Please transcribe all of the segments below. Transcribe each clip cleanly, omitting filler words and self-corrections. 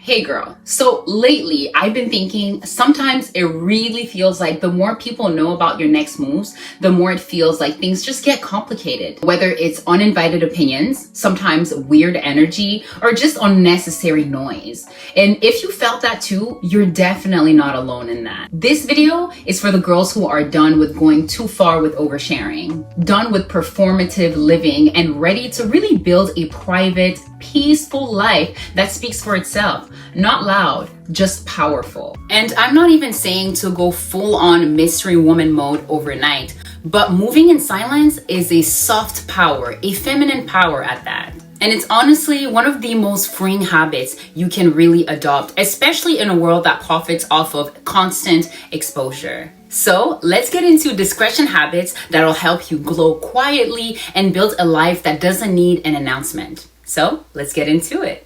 Hey girl, so lately I've been thinking sometimes it really feels like the more people know about your next moves, the more it feels like things just get complicated. Whether it's uninvited opinions, sometimes weird energy, or just unnecessary noise. And if you felt that too, you're definitely not alone in that. This video is for the girls who are done with going too far with oversharing, done with performative living, and ready to really build a private, peaceful life that speaks for itself. Not loud, just powerful. And I'm not even saying to go full on mystery woman mode overnight, but moving in silence is a soft power, a feminine power at that. And it's honestly one of the most freeing habits you can really adopt, especially in a world that profits off of constant exposure. So let's get into discretion habits that'll help you glow quietly and build a life that doesn't need an announcement. So let's get into it.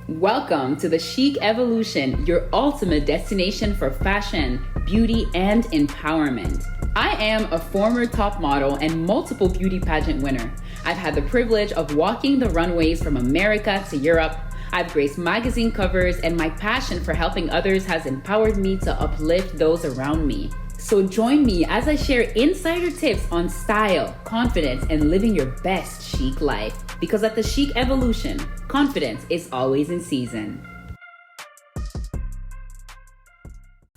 Welcome to the Chic Evolution, your ultimate destination for fashion, beauty, and empowerment. I am a former top model and multiple beauty pageant winner. I've had the privilege of walking the runways from America to Europe. I've graced magazine covers, and my passion for helping others has empowered me to uplift those around me. So join me as I share insider tips on style, confidence, and living your best chic life. Because at the Chic Evolution, confidence is always in season.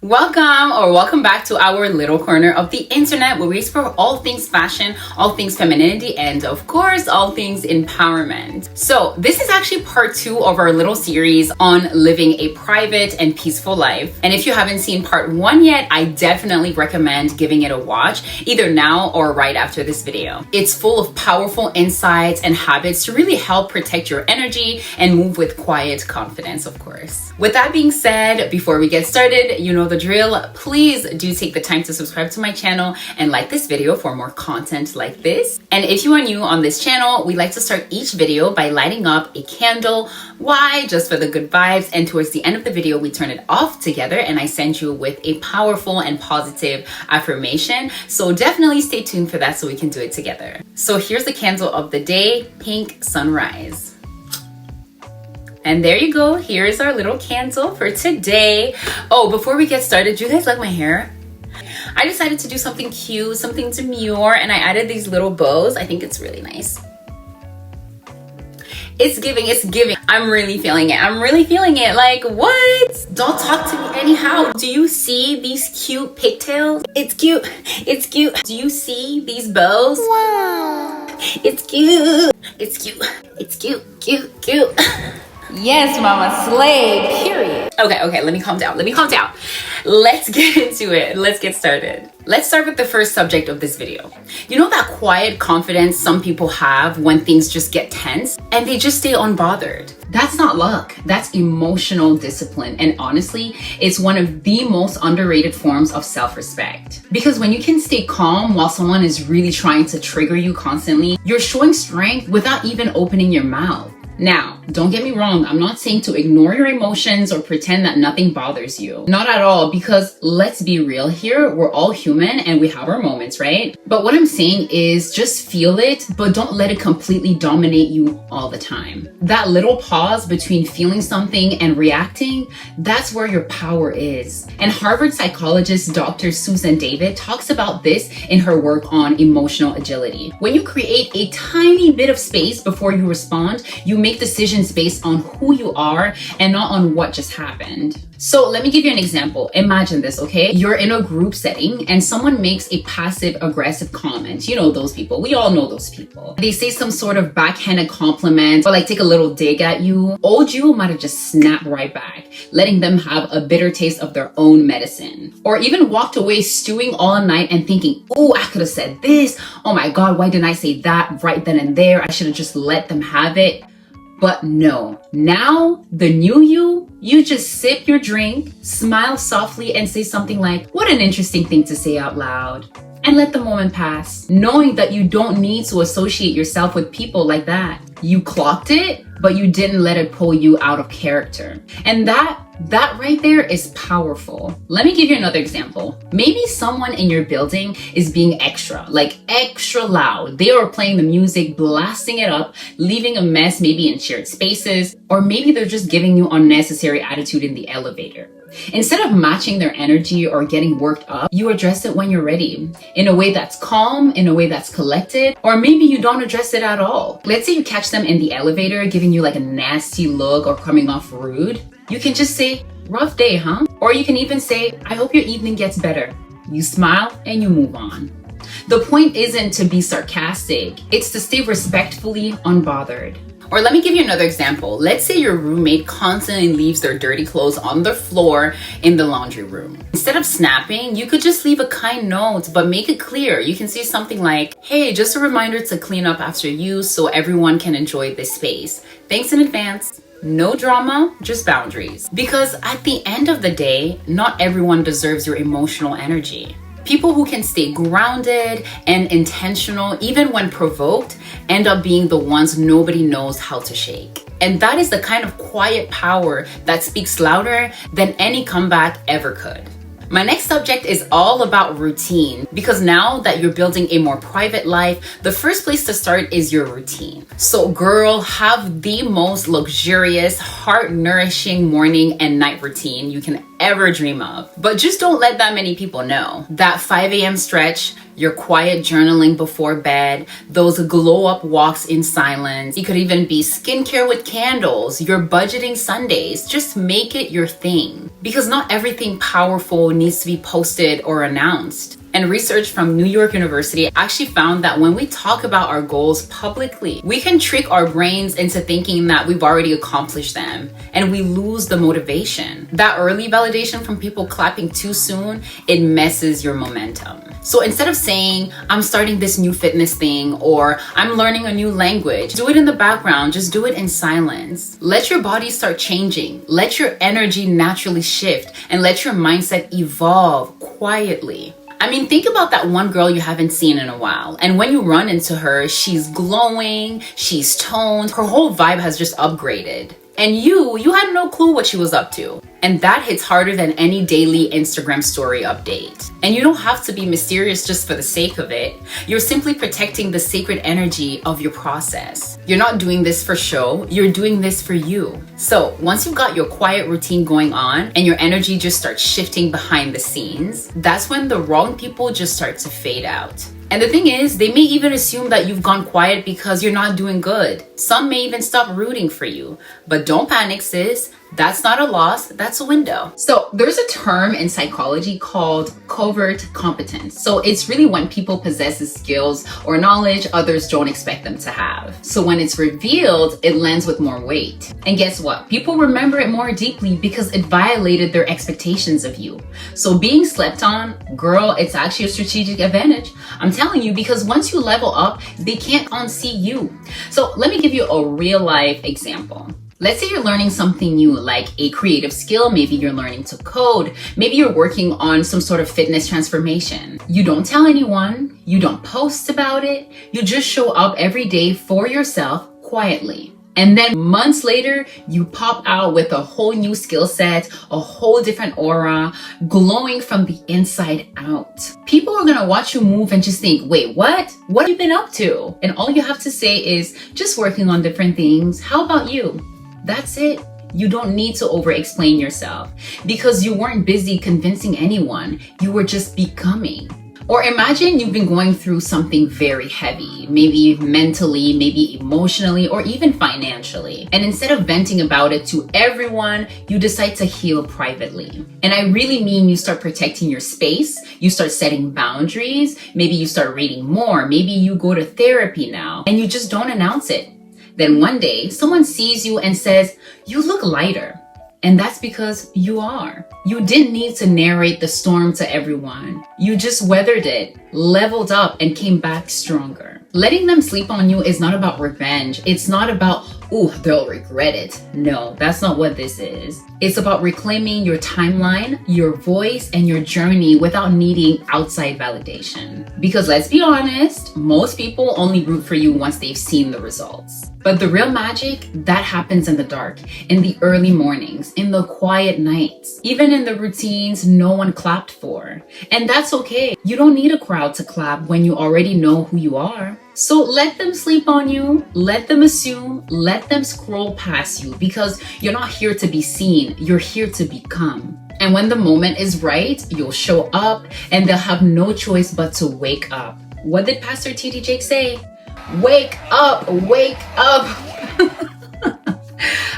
Welcome back to our little corner of the internet where we explore all things fashion, all things femininity, and of course, all things empowerment. So this is actually part 2 of our little series on living a private and peaceful life. And if you haven't seen part 1 yet, I definitely recommend giving it a watch, either now or right after this video. It's full of powerful insights and habits to really help protect your energy and move with quiet confidence, of course. With that being said, before we get started, you know the drill. Please do take the time to subscribe to my channel and like this video for more content like this. And if you are new on this channel, we like to start each video by lighting up a candle. Why? Just for the good vibes. And towards the end of the video, we turn it off together and I send you with a powerful and positive affirmation. So definitely stay tuned for that so we can do it together. So here's the candle of the day, Pink Sunrise. And there you go. Here's our little candle for today. Oh, before we get started, do you guys like my hair? I decided to do something cute, something demure, and I added these little bows. I think it's really nice. It's giving. I'm really feeling it. Like, what? Don't talk to me anyhow. Do you see these cute pigtails? It's cute. Do you see these bows? Wow. It's cute. Cute. Yes, mama, slay, period. Okay, let me calm down. Let's get into it. Let's get started. Let's start with the first subject of this video. You know that quiet confidence some people have when things just get tense and they just stay unbothered? That's not luck. That's emotional discipline. And honestly, it's one of the most underrated forms of self-respect. Because when you can stay calm while someone is really trying to trigger you constantly, you're showing strength without even opening your mouth. Now, don't get me wrong, I'm not saying to ignore your emotions or pretend that nothing bothers you. Not at all, because let's be real here, we're all human and we have our moments, right? But what I'm saying is just feel it, but don't let it completely dominate you all the time. That little pause between feeling something and reacting, that's where your power is. And Harvard psychologist Dr. Susan David talks about this in her work on emotional agility. When you create a tiny bit of space before you respond, you make decisions based on who you are and not on what just happened. So let me give you an example. Imagine this, okay? You're in a group setting and someone makes a passive aggressive comment. You know those people. We all know those people. They say some sort of backhanded compliment or like take a little dig at you. Old you might have just snapped right back, letting them have a bitter taste of their own medicine. Or even walked away stewing all night and thinking, oh, I could have said this. Oh my God, why didn't I say that right then and there? I should have just let them have it. But no, now the new you just sip your drink, smile softly and say something like, what an interesting thing to say out loud. And let the moment pass, knowing that you don't need to associate yourself with people like that. You clocked it, but you didn't let it pull you out of character. And that That right there is powerful. Let me give you another example. Maybe someone in your building is being extra, like extra loud. They are playing the music, blasting it up, leaving a mess maybe in shared spaces, or maybe they're just giving you unnecessary attitude in the elevator. Instead of matching their energy or getting worked up, you address it when you're ready, in a way that's calm, in a way that's collected, or maybe you don't address it at all. Let's say you catch them in the elevator giving you like a nasty look or coming off rude. You can just say, rough day, huh? Or you can even say, I hope your evening gets better. You smile and you move on. The point isn't to be sarcastic, it's to stay respectfully unbothered. Or let me give you another example. Let's say your roommate constantly leaves their dirty clothes on the floor in the laundry room. Instead of snapping, you could just leave a kind note, but make it clear. You can say something like, hey, just a reminder to clean up after use so everyone can enjoy this space. Thanks in advance. No drama, just boundaries. Because at the end of the day, not everyone deserves your emotional energy. People who can stay grounded and intentional, even when provoked, end up being the ones nobody knows how to shake. And that is the kind of quiet power that speaks louder than any comeback ever could. My next subject is all about routine, because now that you're building a more private life, the first place to start is your routine. So girl, have the most luxurious, heart-nourishing morning and night routine you can ever dream of. But just don't let that many people know. That 5 a.m. stretch, your quiet journaling before bed, those glow-up walks in silence. It could even be skincare with candles, your budgeting Sundays. Just make it your thing. Because not everything powerful needs to be posted or announced. And research from New York University actually found that when we talk about our goals publicly, we can trick our brains into thinking that we've already accomplished them, and we lose the motivation. That early validation from people clapping too soon, it messes your momentum. So instead of saying, I'm starting this new fitness thing, or I'm learning a new language, do it in the background, just do it in silence. Let your body start changing, let your energy naturally shift, and let your mindset evolve quietly. I mean, think about that one girl you haven't seen in a while. And when you run into her, she's glowing, she's toned, her whole vibe has just upgraded. And you had no clue what she was up to. And that hits harder than any daily Instagram story update. And you don't have to be mysterious just for the sake of it. You're simply protecting the sacred energy of your process. You're not doing this for show, you're doing this for you. So once you've got your quiet routine going on and your energy just starts shifting behind the scenes, that's when the wrong people just start to fade out. And the thing is, they may even assume that you've gone quiet because you're not doing good. Some may even stop rooting for you. But don't panic, sis. That's not a loss, that's a window. So there's a term in psychology called covert competence. So it's really when people possess skills or knowledge others don't expect them to have. So when it's revealed, it lands with more weight. And guess what? People remember it more deeply because it violated their expectations of you. So being slept on, girl, it's actually a strategic advantage. I'm telling you, because once you level up, they can't unsee you. So let me give you a real life example. Let's say you're learning something new, like a creative skill. Maybe you're learning to code. Maybe you're working on some sort of fitness transformation. You don't tell anyone. You don't post about it. You just show up every day for yourself quietly. And then months later, you pop out with a whole new skill set, a whole different aura, glowing from the inside out. People are gonna watch you move and just think, wait, what? What have you been up to? And all you have to say is, just working on different things. How about you? That's it. You don't need to over-explain yourself because you weren't busy convincing anyone. You were just becoming. Or imagine you've been going through something very heavy, maybe mentally, maybe emotionally, or even financially. And instead of venting about it to everyone, you decide to heal privately. And I really mean you start protecting your space, you start setting boundaries, maybe you start reading more, maybe you go to therapy now, and you just don't announce it. Then one day, someone sees you and says, you look lighter. And that's because you are. You didn't need to narrate the storm to everyone. You just weathered it, leveled up, and came back stronger. Letting them sleep on you is not about revenge. It's not about ooh, they'll regret it. No, that's not what this is. It's about reclaiming your timeline, your voice, and your journey without needing outside validation. Because let's be honest, most people only root for you once they've seen the results. But the real magic, that happens in the dark, in the early mornings, in the quiet nights, even in the routines no one clapped for. And that's okay. You don't need a crowd to clap when you already know who you are. So let them sleep on you, let them assume, let them scroll past you, because you're not here to be seen, you're here to become. And when the moment is right, you'll show up and they'll have no choice but to wake up. What did Pastor T.D. Jakes say? Wake up, wake up.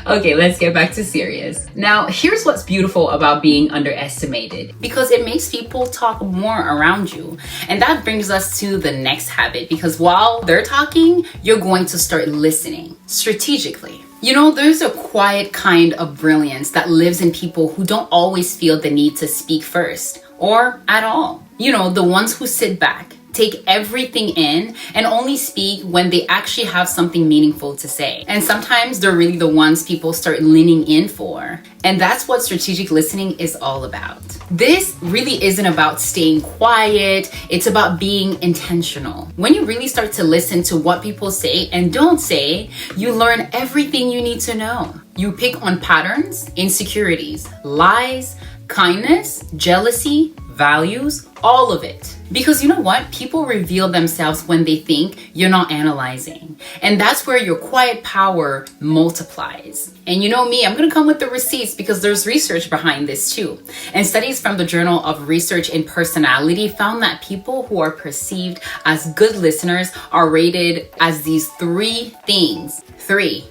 Okay, let's get back to serious. Now, here's what's beautiful about being underestimated, because it makes people talk more around you. And that brings us to the next habit, because while they're talking, you're going to start listening strategically. You know, there's a quiet kind of brilliance that lives in people who don't always feel the need to speak first or at all. You know, the ones who sit back, take everything in, and only speak when they actually have something meaningful to say. And sometimes they're really the ones people start leaning in for. And that's what strategic listening is all about. This really isn't about staying quiet, it's about being intentional. When you really start to listen to what people say and don't say, you learn everything you need to know. You pick on patterns, insecurities, lies, kindness, jealousy, values, all of it. Because you know what? People reveal themselves when they think you're not analyzing. And that's where your quiet power multiplies. And you know me, I'm gonna come with the receipts because there's research behind this too. And studies from the Journal of Research in Personality found that people who are perceived as good listeners are rated as these three things. Three.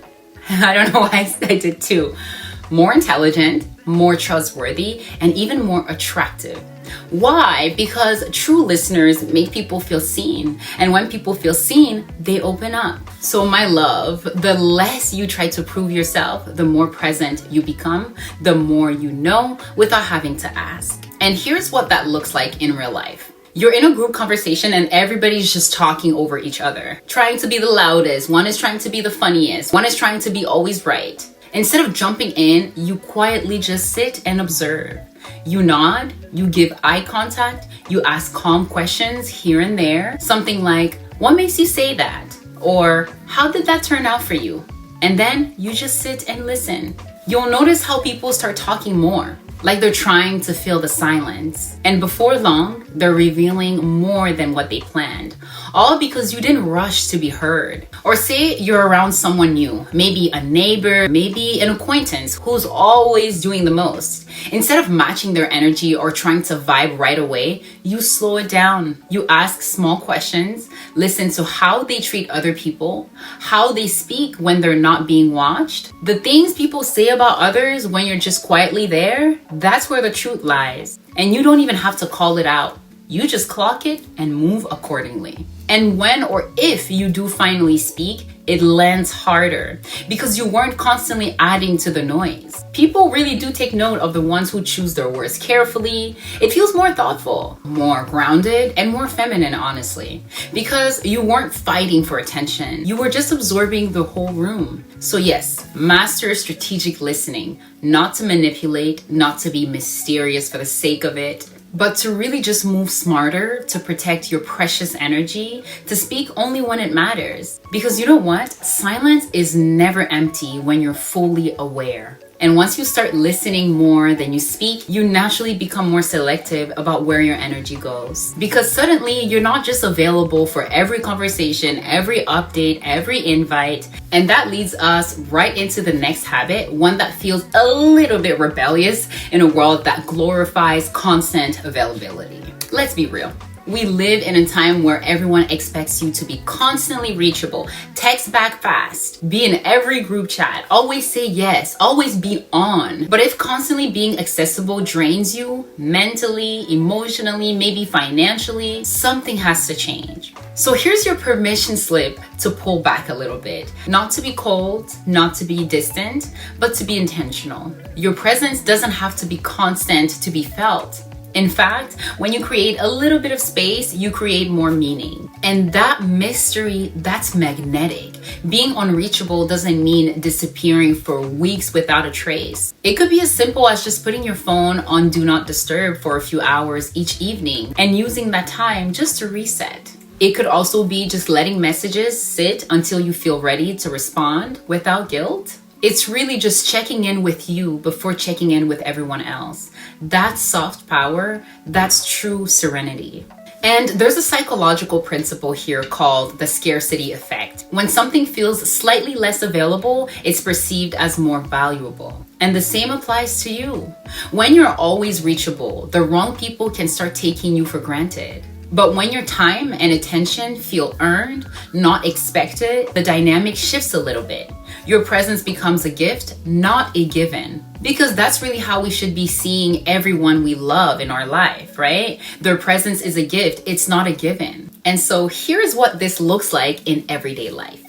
I don't know why I did two. More intelligent, more trustworthy, and even more attractive. Why? Because true listeners make people feel seen. And when people feel seen, they open up. So my love, the less you try to prove yourself, the more present you become, the more you know without having to ask. And here's what that looks like in real life. You're in a group conversation and everybody's just talking over each other, trying to be the loudest. One is trying to be the funniest. One is trying to be always right. Instead of jumping in, you quietly just sit and observe. You nod, you give eye contact, you ask calm questions here and there. Something like, what makes you say that? Or, how did that turn out for you? And then you just sit and listen. You'll notice how people start talking more, like they're trying to fill the silence. And before long, they're revealing more than what they planned. All because you didn't rush to be heard. Or say you're around someone new, maybe a neighbor, maybe an acquaintance who's always doing the most. Instead of matching their energy or trying to vibe right away, you slow it down. You ask small questions, listen to how they treat other people, how they speak when they're not being watched. The things people say about others when you're just quietly there, that's where the truth lies. And you don't even have to call it out. You just clock it and move accordingly. And when or if you do finally speak, it lands harder because you weren't constantly adding to the noise. People really do take note of the ones who choose their words carefully. It feels more thoughtful, more grounded, and more feminine, honestly, because you weren't fighting for attention. You were just absorbing the whole room. So yes, master strategic listening, not to manipulate, not to be mysterious for the sake of it, but to really just move smarter, to protect your precious energy, to speak only when it matters. Because you know what? Silence is never empty when you're fully aware. And once you start listening more than you speak, you naturally become more selective about where your energy goes. Because suddenly you're not just available for every conversation, every update, every invite. And that leads us right into the next habit, one that feels a little bit rebellious in a world that glorifies constant availability. Let's be real. We live in a time where everyone expects you to be constantly reachable, text back fast, be in every group chat, always say yes, always be on. But if constantly being accessible drains you mentally, emotionally, maybe financially, something has to change. So here's your permission slip to pull back a little bit. Not to be cold, not to be distant, but to be intentional. Your presence doesn't have to be constant to be felt. In fact, when you create a little bit of space, you create more meaning. And that mystery, that's magnetic. Being unreachable doesn't mean disappearing for weeks without a trace. It could be as simple as just putting your phone on Do Not Disturb for a few hours each evening and using that time just to reset. It could also be just letting messages sit until you feel ready to respond without guilt. It's really just checking in with you before checking in with everyone else. That's soft power. That's true serenity. And there's a psychological principle here called the scarcity effect. When something feels slightly less available, it's perceived as more valuable. And the same applies to you. When you're always reachable, the wrong people can start taking you for granted. But when your time and attention feel earned, not expected, the dynamic shifts a little bit. Your presence becomes a gift, not a given. Because that's really how we should be seeing everyone we love in our life, right? Their presence is a gift, it's not a given. And so here's what this looks like in everyday life.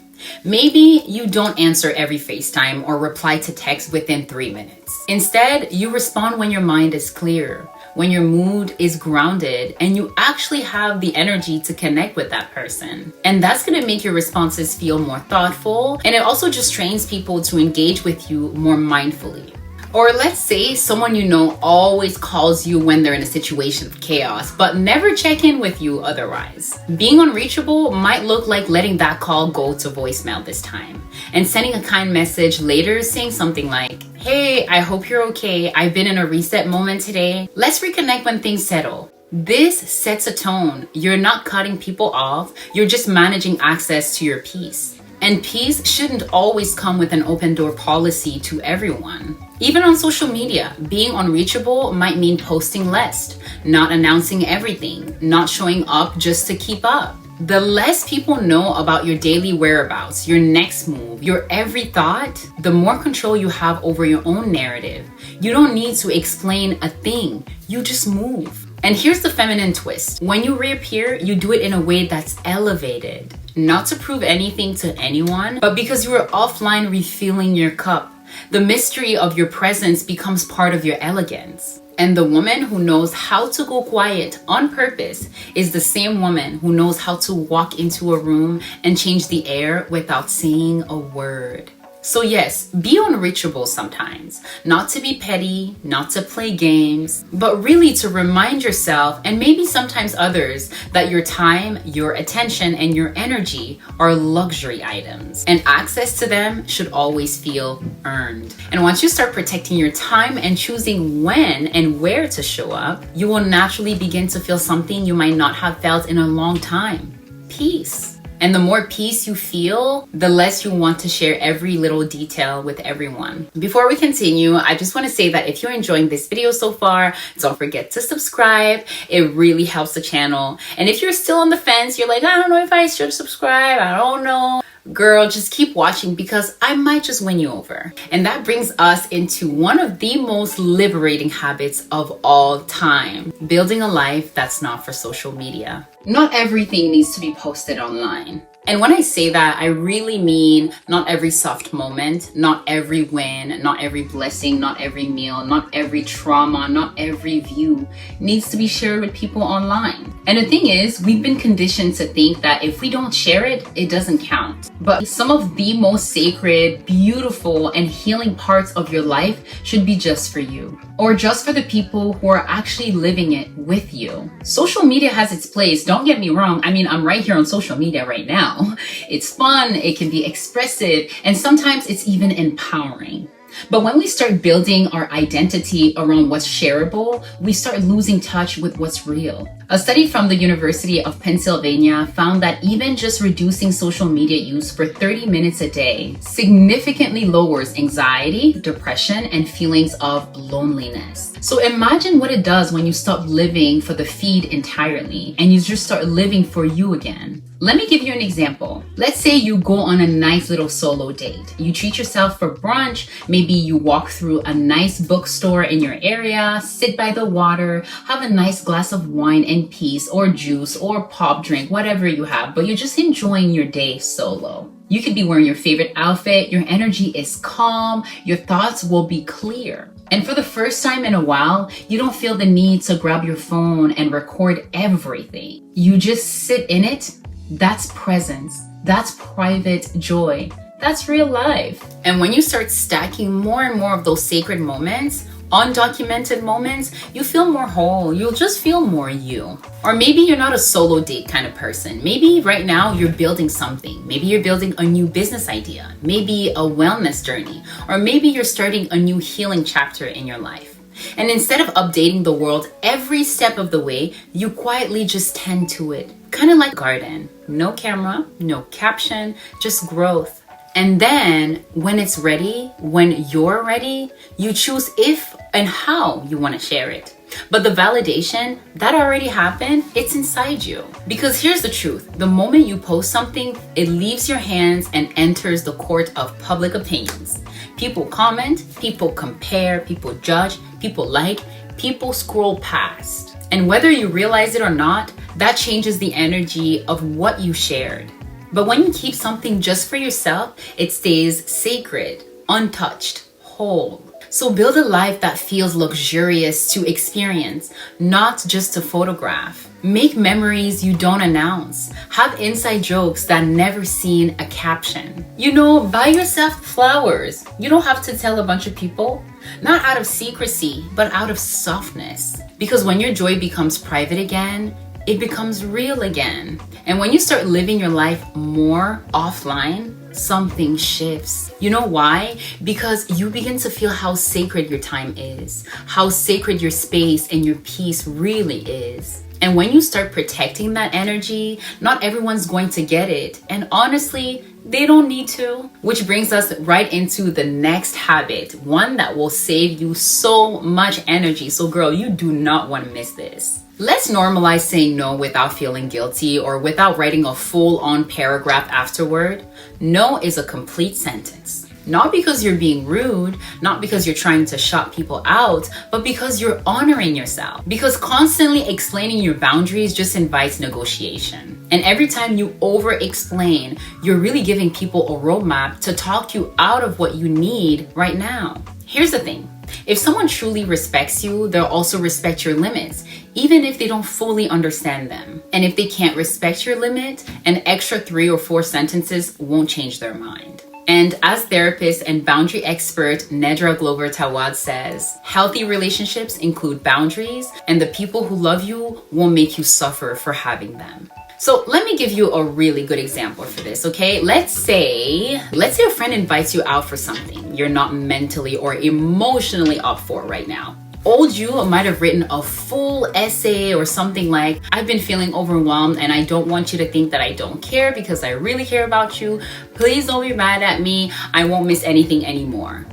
Maybe you don't answer every FaceTime or reply to text within 3 minutes. Instead, you respond when your mind is clear, when your mood is grounded, and you actually have the energy to connect with that person. And that's gonna make your responses feel more thoughtful, and it also just trains people to engage with you more mindfully. Or let's say someone you know always calls you when they're in a situation of chaos, but never check in with you otherwise. Being unreachable might look like letting that call go to voicemail this time and sending a kind message later saying something like, "Hey, I hope you're okay. I've been in a reset moment today. Let's reconnect when things settle." This sets a tone. You're not cutting people off. You're just managing access to your peace. And peace shouldn't always come with an open door policy to everyone. Even on social media, being unreachable might mean posting less, not announcing everything, not showing up just to keep up. The less people know about your daily whereabouts, your next move, your every thought, the more control you have over your own narrative. You don't need to explain a thing, you just move. And here's the feminine twist. When you reappear, you do it in a way that's elevated. Not to prove anything to anyone, but because you were offline refilling your cup. The mystery of your presence becomes part of your elegance. And the woman who knows how to go quiet on purpose is the same woman who knows how to walk into a room and change the air without saying a word. So yes, be unreachable sometimes. Not to be petty, not to play games, but really to remind yourself and maybe sometimes others that your time, your attention, and your energy are luxury items. And access to them should always feel earned. And once you start protecting your time and choosing when and where to show up, you will naturally begin to feel something you might not have felt in a long time. Peace. And the more peace you feel, the less you want to share every little detail with everyone. Before we continue, I just want to say that if you're enjoying this video so far, don't forget to subscribe. It really helps the channel. And if you're still on the fence, you're like, I don't know if I should subscribe, I don't know. Girl, just keep watching because I might just win you over. And that brings us into one of the most liberating habits of all time, building a life that's not for social media. Not everything needs to be posted online. And when I say that, I really mean not every soft moment, not every win, not every blessing, not every meal, not every trauma, not every view needs to be shared with people online. And the thing is, we've been conditioned to think that if we don't share it, it doesn't count. But some of the most sacred, beautiful, and healing parts of your life should be just for you, or just for the people who are actually living it with you. Social media has its place, don't get me wrong. I mean, I'm right here on social media right now. It's fun, it can be expressive, and sometimes it's even empowering. But when we start building our identity around what's shareable, we start losing touch with what's real. A study from the University of Pennsylvania found that even just reducing social media use for 30 minutes a day significantly lowers anxiety, depression, and feelings of loneliness. So imagine what it does when you stop living for the feed entirely and you just start living for you again. Let me give you an example. Let's say you go on a nice little solo date. You treat yourself for brunch. Maybe you walk through a nice bookstore in your area, sit by the water, have a nice glass of wine and peace or juice or pop drink, whatever you have, but you're just enjoying your day solo. You could be wearing your favorite outfit. Your energy is calm. Your thoughts will be clear. And for the first time in a while, you don't feel the need to grab your phone and record everything. You just sit in it. That's presence. That's private joy. That's real life. And when you start stacking more and more of those sacred moments, undocumented moments, you feel more whole. You'll just feel more you. Or maybe you're not a solo date kind of person. Maybe right now you're building something. Maybe you're building a new business idea, maybe a wellness journey, or maybe you're starting a new healing chapter in your life. And instead of updating the world every step of the way, you quietly just tend to it. Kind of like a garden. No camera, no caption, just growth. And then when it's ready, when you're ready, you choose if and how you want to share it. But the validation, that already happened, it's inside you. Because here's the truth. The moment you post something, it leaves your hands and enters the court of public opinions. People comment, people compare, people judge, people like, people scroll past. And whether you realize it or not, that changes the energy of what you shared. But when you keep something just for yourself, it stays sacred, untouched, whole. So build a life that feels luxurious to experience, not just to photograph. Make memories you don't announce. Have inside jokes that never seen a caption. Buy yourself flowers. You don't have to tell a bunch of people. Not out of secrecy, but out of softness. Because when your joy becomes private again, it becomes real again. And when you start living your life more offline, something shifts. You know why? Because you begin to feel how sacred your time is, how sacred your space and your peace really is. And when you start protecting that energy, not everyone's going to get it. And honestly, they don't need to. Which brings us right into the next habit, one that will save you so much energy. So girl, you do not want to miss this. Let's normalize saying no without feeling guilty or without writing a full-on paragraph afterward. No is a complete sentence. Not because you're being rude, not because you're trying to shut people out, but because you're honoring yourself. Because constantly explaining your boundaries just invites negotiation. And every time you over-explain, you're really giving people a roadmap to talk you out of what you need right now. Here's the thing. If someone truly respects you, they'll also respect your limits, even if they don't fully understand them. And if they can't respect your limit, an extra 3 or 4 sentences won't change their mind. And as therapist and boundary expert Nedra Glover Tawad says, healthy relationships include boundaries, and the people who love you won't make you suffer for having them. So let me give you a really good example for this, okay? Let's say a friend invites you out for something you're not mentally or emotionally up for right now. Old you might have written a full essay or something like, I've been feeling overwhelmed and I don't want you to think that I don't care because I really care about you. Please don't be mad at me. I won't miss anything anymore.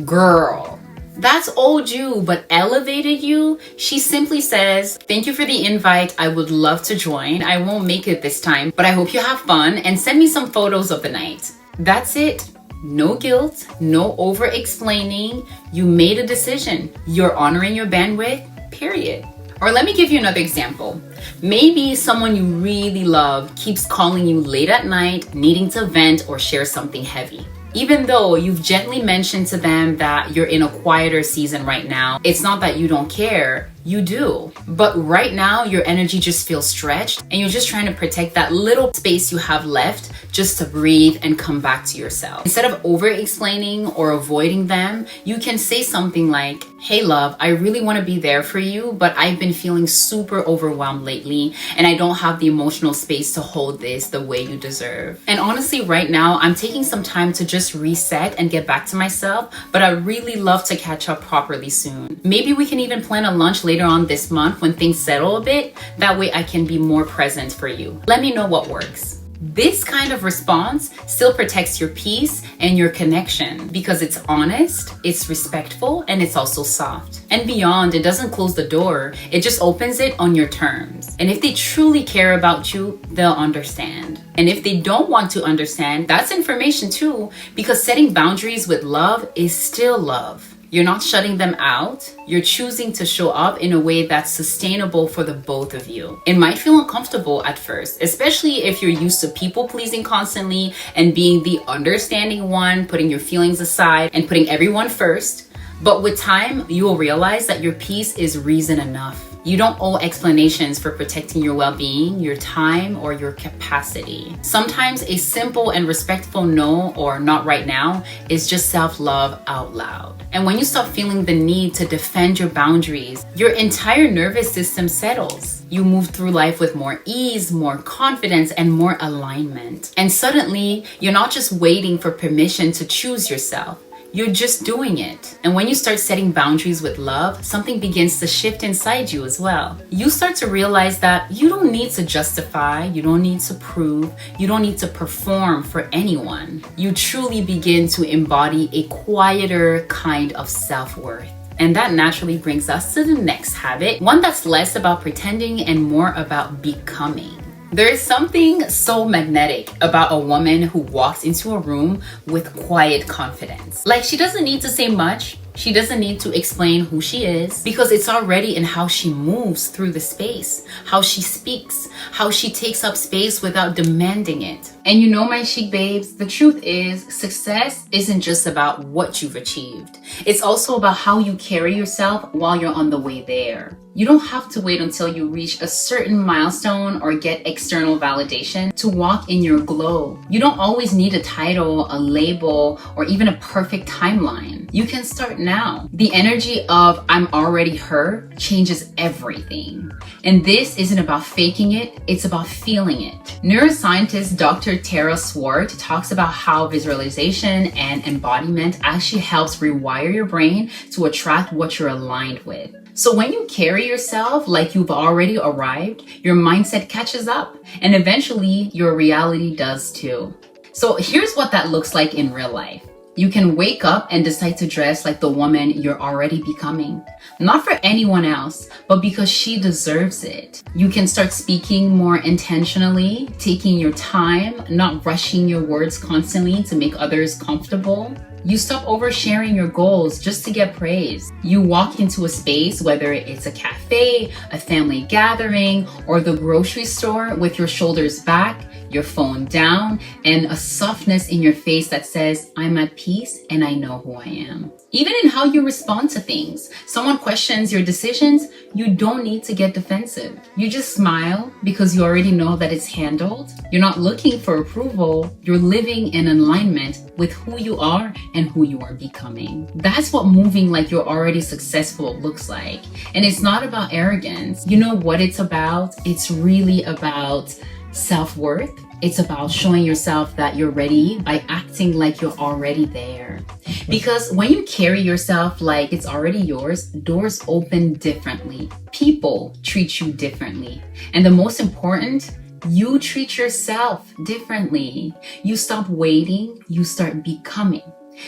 Girl, that's old you, but elevated you. She simply says, thank you for the invite. I would love to join. I won't make it this time, but I hope you have fun and send me some photos of the night. That's it. No guilt, no over-explaining. You made a decision. You're honoring your bandwidth, period. Or let me give you another example. Maybe someone you really love keeps calling you late at night, needing to vent or share something heavy. Even though you've gently mentioned to them that you're in a quieter season right now, it's not that you don't care, you do. But right now, your energy just feels stretched and you're just trying to protect that little space you have left just to breathe and come back to yourself. Instead of over-explaining or avoiding them, you can say something like, hey love, I really want to be there for you, but I've been feeling super overwhelmed lately and I don't have the emotional space to hold this the way you deserve. And honestly, right now, I'm taking some time to just reset and get back to myself, but I really love to catch up properly soon. Maybe we can even plan a lunch later on this month when things settle a bit. That way I can be more present for you. Let me know what works. This kind of response still protects your peace and your connection because it's honest, it's respectful, and it's also soft. And beyond, it doesn't close the door, it just opens it on your terms. And if they truly care about you, they'll understand. And if they don't want to understand, that's information too, because setting boundaries with love is still love. You're not shutting them out. You're choosing to show up in a way that's sustainable for the both of you. It might feel uncomfortable at first, especially if you're used to people pleasing constantly and being the understanding one, putting your feelings aside and putting everyone first. But with time, you will realize that your peace is reason enough. You don't owe explanations for protecting your well-being, your time, or your capacity. Sometimes a simple and respectful no or not right now is just self-love out loud. And when you stop feeling the need to defend your boundaries, your entire nervous system settles. You move through life with more ease, more confidence, and more alignment. And suddenly, you're not just waiting for permission to choose yourself. You're just doing it. And when you start setting boundaries with love, something begins to shift inside you as well. You start to realize that you don't need to justify, you don't need to prove, you don't need to perform for anyone. You truly begin to embody a quieter kind of self-worth. And that naturally brings us to the next habit, one that's less about pretending and more about becoming. There is something so magnetic about a woman who walks into a room with quiet confidence. Like, she doesn't need to say much. She doesn't need to explain who she is because it's already in how she moves through the space, how she speaks, how she takes up space without demanding it. And you know, my chic babes, the truth is success isn't just about what you've achieved. It's also about how you carry yourself while you're on the way there. You don't have to wait until you reach a certain milestone or get external validation to walk in your glow. You don't always need a title, a label, or even a perfect timeline. You can start now. The energy of "I'm already her" changes everything. And this isn't about faking it, it's about feeling it. Neuroscientist Dr. Tara Swart talks about how visualization and embodiment actually helps rewire your brain to attract what you're aligned with. So when you carry yourself like you've already arrived, your mindset catches up, and eventually your reality does too. So here's what that looks like in real life. You can wake up and decide to dress like the woman you're already becoming. Not for anyone else, but because she deserves it. You can start speaking more intentionally, taking your time, not rushing your words constantly to make others comfortable. You stop oversharing your goals just to get praise. You walk into a space, whether it's a cafe, a family gathering, or the grocery store, with your shoulders back, your phone down, and a softness in your face that says, "I'm at peace and I know who I am." Even in how you respond to things, someone questions your decisions, you don't need to get defensive. You just smile because you already know that it's handled. You're not looking for approval. You're living in alignment with who you are and who you are becoming. That's what moving like you're already successful looks like. And it's not about arrogance. You know what it's about? It's really about self-worth. It's about showing yourself that you're ready by acting like you're already there. Because when you carry yourself like it's already yours, doors open differently. People treat you differently. And the most important, you treat yourself differently. You stop waiting, you start becoming.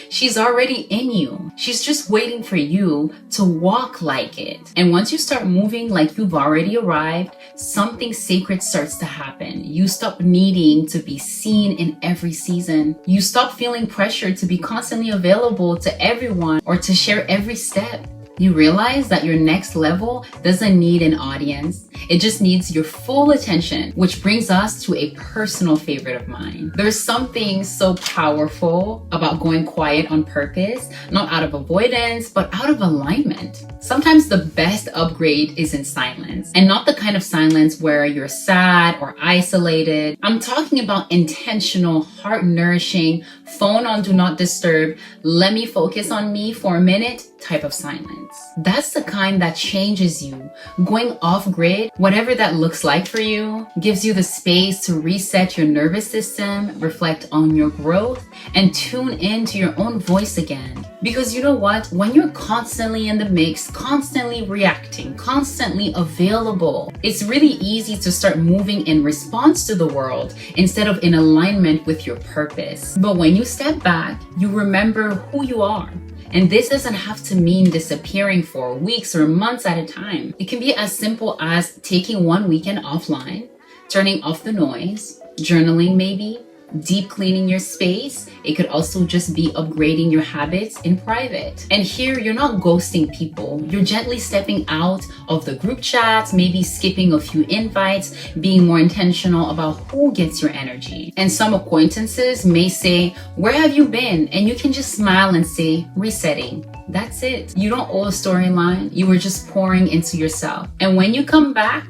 She's already in you. She's just waiting for you to walk like it. And once you start moving like you've already arrived, something sacred starts to happen. You stop needing to be seen in every season. You stop feeling pressured to be constantly available to everyone or to share every step. You realize that your next level doesn't need an audience. It just needs your full attention, which brings us to a personal favorite of mine. There's something so powerful about going quiet on purpose, not out of avoidance, but out of alignment. Sometimes the best upgrade is in silence, and not the kind of silence where you're sad or isolated. I'm talking about intentional, heart-nourishing, phone on do not disturb, let me focus on me for a minute type of silence. That's the kind that changes you. Going off grid, whatever that looks like for you, gives you the space to reset your nervous system, reflect on your growth, and tune into your own voice again. Because you know what? When you're constantly in the mix, constantly reacting, constantly available, it's really easy to start moving in response to the world instead of in alignment with your purpose. But when you step back, you remember who you are. And this doesn't have to mean disappearing for weeks or months at a time. It can be as simple as taking one weekend offline, turning off the noise, journaling maybe, deep cleaning your space. It could also just be upgrading your habits in private. And here, you're not ghosting people. You're gently stepping out of the group chats, maybe skipping a few invites, being more intentional about who gets your energy. And some acquaintances may say, "Where have you been?" And you can just smile and say, "Resetting." That's it. You don't owe a storyline. You were just pouring into yourself. And when you come back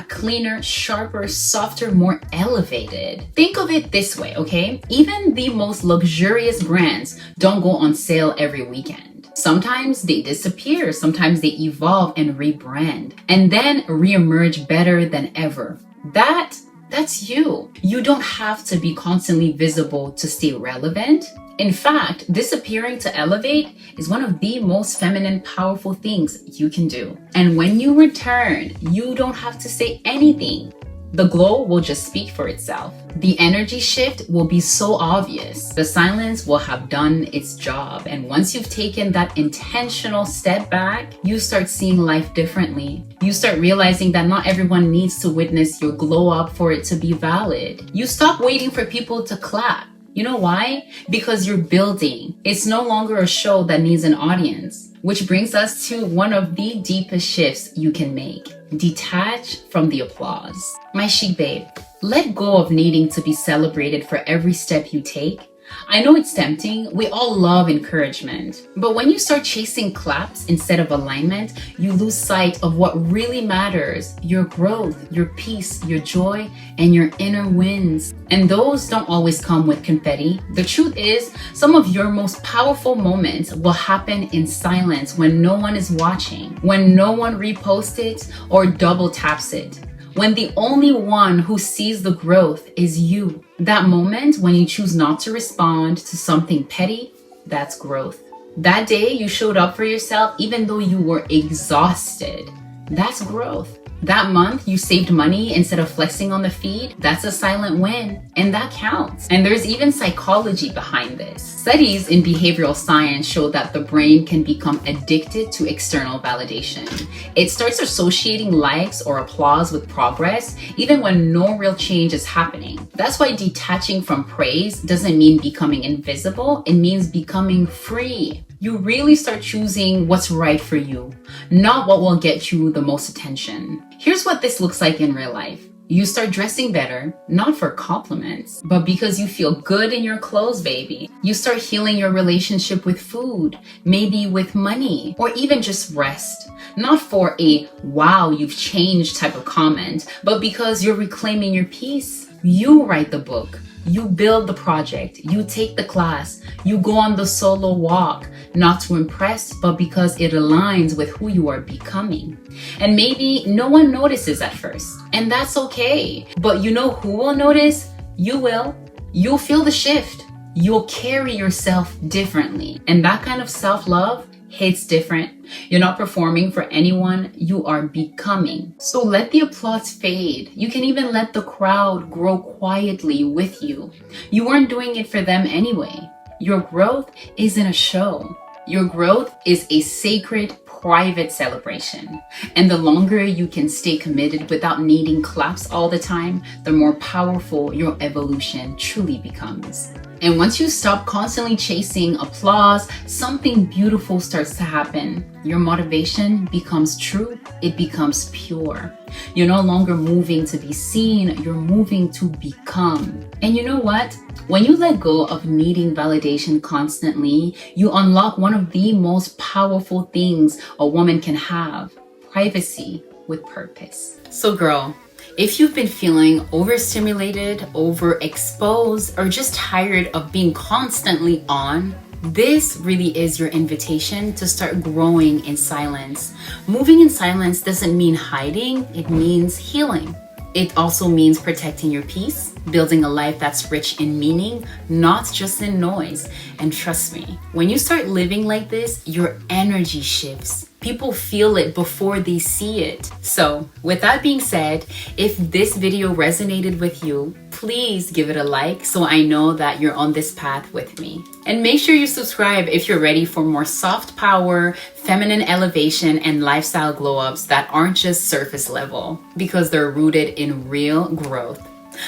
cleaner, sharper, softer, more elevated. Think of it this way, okay? Even the most luxurious brands don't go on sale every weekend. Sometimes they disappear, sometimes they evolve and rebrand, and then reemerge better than ever. That's you. You don't have to be constantly visible to stay relevant. In fact, disappearing to elevate is one of the most feminine, powerful things you can do. And when you return, you don't have to say anything. The glow will just speak for itself. The energy shift will be so obvious. The silence will have done its job. And once you've taken that intentional step back, you start seeing life differently. You start realizing that not everyone needs to witness your glow up for it to be valid. You stop waiting for people to clap. You know why? Because you're building. It's no longer a show that needs an audience. Which brings us to one of the deepest shifts you can make. Detach from the applause. My chic babe, let go of needing to be celebrated for every step you take. I know it's tempting. We all love encouragement. But when you start chasing claps instead of alignment, you lose sight of what really matters: your growth, your peace, your joy, and your inner wins. And those don't always come with confetti. The truth is, some of your most powerful moments will happen in silence when no one is watching, when no one reposts it or double taps it. When the only one who sees the growth is you. That moment when you choose not to respond to something petty, that's growth. That day you showed up for yourself even though you were exhausted, that's growth. That month you saved money instead of flexing on the feed, that's a silent win, and that counts. And there's even psychology behind this. Studies in behavioral science show that the brain can become addicted to external validation. It starts associating likes or applause with progress, even when no real change is happening. That's why detaching from praise doesn't mean becoming invisible, it means becoming free. You really start choosing what's right for you, not what will get you the most attention. Here's what this looks like in real life. You start dressing better, not for compliments, but because you feel good in your clothes, baby. You start healing your relationship with food, maybe with money, or even just rest. Not for a "wow, you've changed" type of comment, but because you're reclaiming your peace. You write the book. You build the project, you take the class, you go on the solo walk, not to impress, but because it aligns with who you are becoming. And maybe no one notices at first, and that's okay. But you know who will notice? You will. You'll feel the shift. You'll carry yourself differently. And that kind of self-love hits different. You're not performing for anyone, you are becoming. So let the applause fade. You can even let the crowd grow quietly with you. You weren't doing it for them anyway. Your growth isn't a show. Your growth is a sacred, private celebration. And the longer you can stay committed without needing claps all the time, the more powerful your evolution truly becomes. And once you stop constantly chasing applause, something beautiful starts to happen. Your motivation becomes true, it becomes pure. You're no longer moving to be seen, you're moving to become. And you know what? When you let go of needing validation constantly, you unlock one of the most powerful things a woman can have: privacy with purpose. So girl, if you've been feeling overstimulated, overexposed, or just tired of being constantly on, this really is your invitation to start growing in silence. Moving in silence doesn't mean hiding, it means healing. It also means protecting your peace, building a life that's rich in meaning, not just in noise. And trust me, when you start living like this, your energy shifts. People feel it before they see it. So with that being said, if this video resonated with you, please give it a like so I know that you're on this path with me. And make sure you subscribe if you're ready for more soft power, feminine elevation, and lifestyle glow ups that aren't just surface level, because they're rooted in real growth.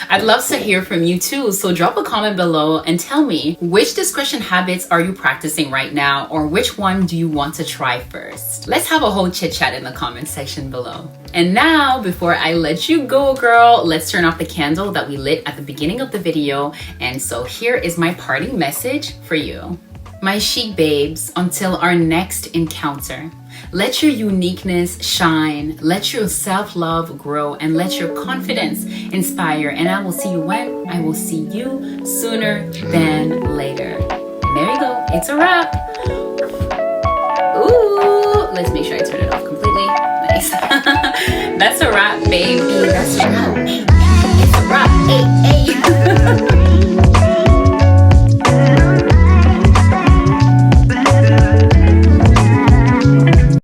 I'd love to hear from you too, so drop a comment below and tell me which discretion habits are you practicing right now, or which one do you want to try first? Let's have a whole chit chat in the comment section below. And now, before I let you go, girl, let's turn off the candle that we lit at the beginning of the video. And so here is my parting message for you. My chic babes, until our next encounter, let your uniqueness shine, let your self-love grow, and let your confidence inspire. And I will see you when? I will see you sooner than later. And there you go. It's a wrap. Ooh, let's make sure I turn it off completely. Nice. That's a wrap, baby. That's a wrap. It's a wrap. Hey.